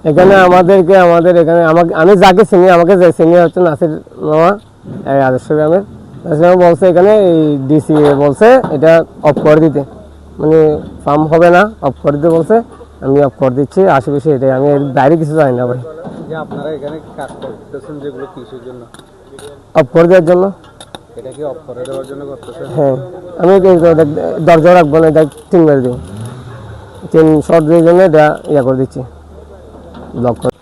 এখানে আমাদের এখানে আমি যাকে চিনি, আমাকে যে চিনি হচ্ছে নাসির মামা, এই আদর্শ গ্রামের। বলছে এখানে এই ডিসি বলছে এটা অফ করে দিতে, মানে ফার্ম হবে না, অফ করে দিতে বলছে। আমি অফ করে দিচ্ছি, আশেপাশে এটাই, আমি বাইরে কিছু জানি না ভাই। আপনারা এখানে কাজ করতেছেন যেগুলো কিসের জন্য? অফ করে দেওয়ার জন্য। এটা কি অফ করে দেওয়ার জন্য করতেছেন? হ্যাঁ, আমি দরজা রাখবো না, এটা টিন মেরে দিব, টিন শর্ট দিয়ে জন্য এটা ইয়ে করে দিচ্ছি, ব্লক করে।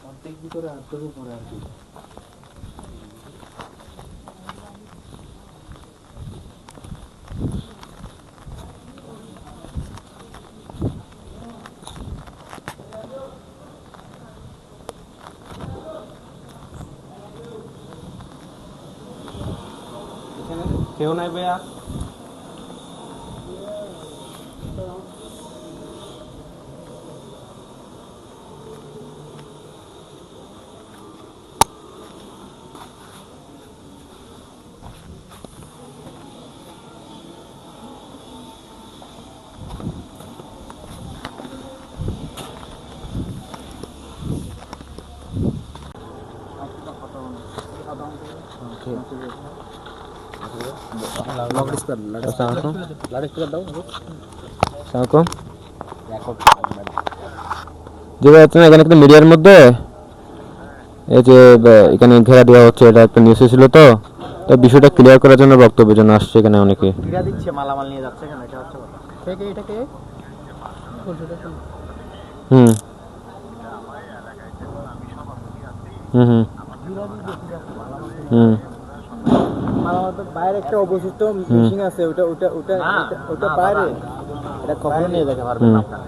অর্ধেক ভিতরে অর্ধেক উপরে আর কি। কেউ নাই ভাইয়া? এখানে একটা মিডিয়ার মধ্যে এই যে এখানে ঘেরা দেওয়া হচ্ছে, এটা একটা নিউজ ছিল, তো বিষয়টা ক্লিয়ার করার জন্য বক্তব্যের জন্য আসছে এখানে অনেকে। মালামাল নিয়ে যাচ্ছে কেন, এটা হচ্ছে কথা। এটাকে হুম হুম হুম হুম বাইরে একটা অবশিষ্ট মিশিং আছে, ওটা ওটা ওটা ওটা বাইরে, এটা কখনো নিয়ে যেতে পারবেন না আপনারা।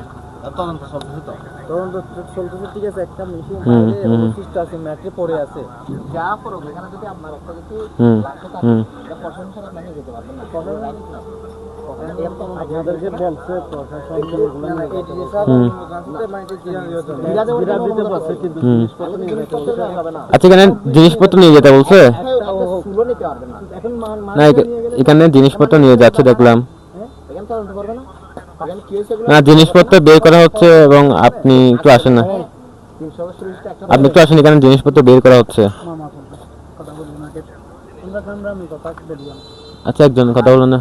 তদন্ত চলতেছে, ঠিক আছে। একটা মেশিন বাইরে অবশিষ্ট আছে, ম্যাটে পড়ে আছে, যা পড়ো এখানে যদি আপনার একটা কিছু লাগতো থাকে, এটা প্রশাসন ছাড়া আপনি যেতে পারবেন না। আপনাদেরকে বলছে প্রশাসন এগুলো না, এই জিনিস আর মানে কি আচ্ছা, এখানে জিনিসপত্র নিয়ে যেতে বলছে না? এখানে জিনিসপত্র নিয়ে যাচ্ছে দেখলাম না, জিনিসপত্র বের করা হচ্ছে, এবং আপনি একটু আসেন না, আপনি একটু আসেন, এখানে জিনিসপত্র বের করা হচ্ছে। আচ্ছা, একজন কথা বলুন না,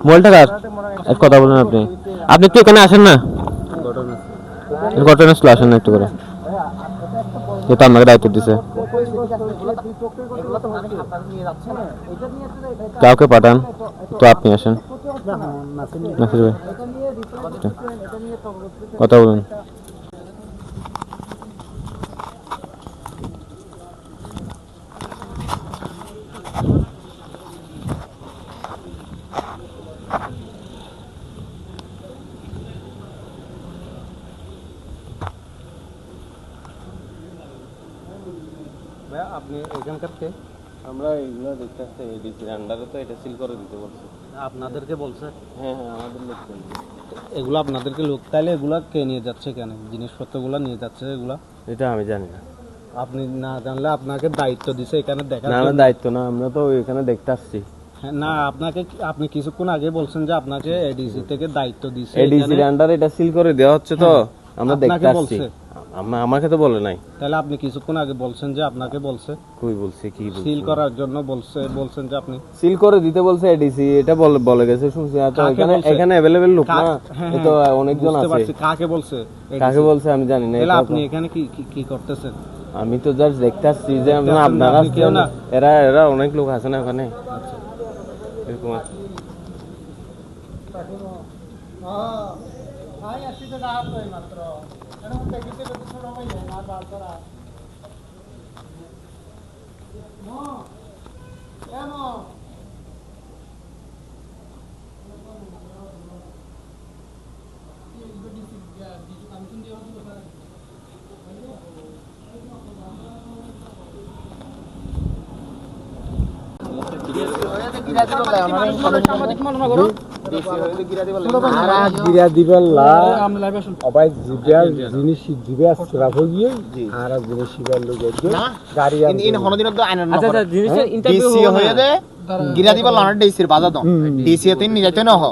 মোবাইলটা কার, এক কথা বলুন আপনি, আপনি একটু এখানে আসেন না, ঘটনা আসেন না একটু করে, যেটা আমাকে দায়িত্ব দিছে। কাউকে পাঠান, তো আপনি আসেন, নাসির ভাই কথা বলুন। আপনি এখানকার কে? আমরা এগুলো দেখতে আসছি, এডিসির আন্ডারে, তো এটা সিল করে দিতে বলছে। আপনাদেরকে বলছে? হ্যাঁ হ্যাঁ, আমাদের লোক। এগুলো আপনাদেরকে লোক, তাইলে এগুলা কে নিয়ে যাচ্ছে, কেন জিনিসপত্রগুলো নিয়ে যাচ্ছে এগুলা? এটা আমি জানি না। আপনি না জানলে আপনাকে দায়িত্ব দিছে এখানে দেখা? না, আমার দায়িত্ব না, আমরা তো এখানে দেখতে আসছি। না, আপনাকে, আপনি কিছুক্ষণ আগে বলছেন যে আপনাকে এডিসি থেকে দায়িত্ব দিছে, এডিসির আন্ডারে এটা সিল করে দেওয়া হচ্ছে, তো আমরা দেখতে আসছি। আমাকে তো বলে নাই। তাহলে আপনি কিছুক্ষণ আগে বলছেন যে আপনাকে বলছে? কই বলছে, কি বলছে? সিল করার জন্য বলছেন যে আপনি সিল করে দিতে বলছে এডিসি, এটা বলে গেছে শুনছি। তো এখানে अवेलेबल লোক না, তো অনেকজন আছে। কাকে বলছে? কাকে বলছে আমি জানি না। তাহলে আপনি এখানে কি করতেছেন? আমি তো জাস্ট দেখতে আসছি যে আপনারা এরা অনেক লোক আছে না ওখানে। আচ্ছা, এরকম আছে। সাংবাদিক মনে করো। আর গিরা দিবেন লা অবাই জিবিয়ার জিনিস জিবে খারাপ হয়ে গিয়ে আর জিনিস শিবার লোক গাড়ি ইন হনদিনত তো আইন আচ্ছা আচ্ছা জিনিসের ইন্টারভিউ ডিসি হয়ে দে গিরা দিবা লনার ডিসির বাজা দাও ডিসি তে নি যাইতে না হ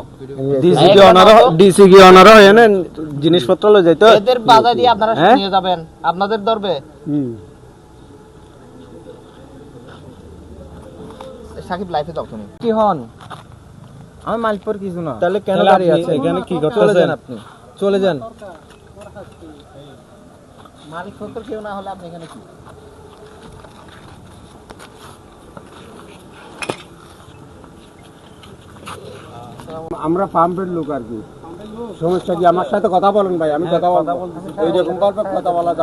ডিসি কি অনার হয় না জিনিসপত্র লই যাইতো এদের বাজা দিয়ে আপনারা নিয়ে যাবেন আপনাদের ধরবে সাকিব লাইফে যাও তুমি কি হন আমি মালপুর কিছু না তাহলে কেন দাঁড়িয়ে আছে এখানে কি করতেছেন আপনি চলে যান মালিক সত্তর কেউ না হলে আপনি এখানে কি আমরা পাম্পের লোক আর কি সমস্যা কি আমার সাথে কথা বলেন ভাই আমি কথা বলবো এইরকম কথা বলা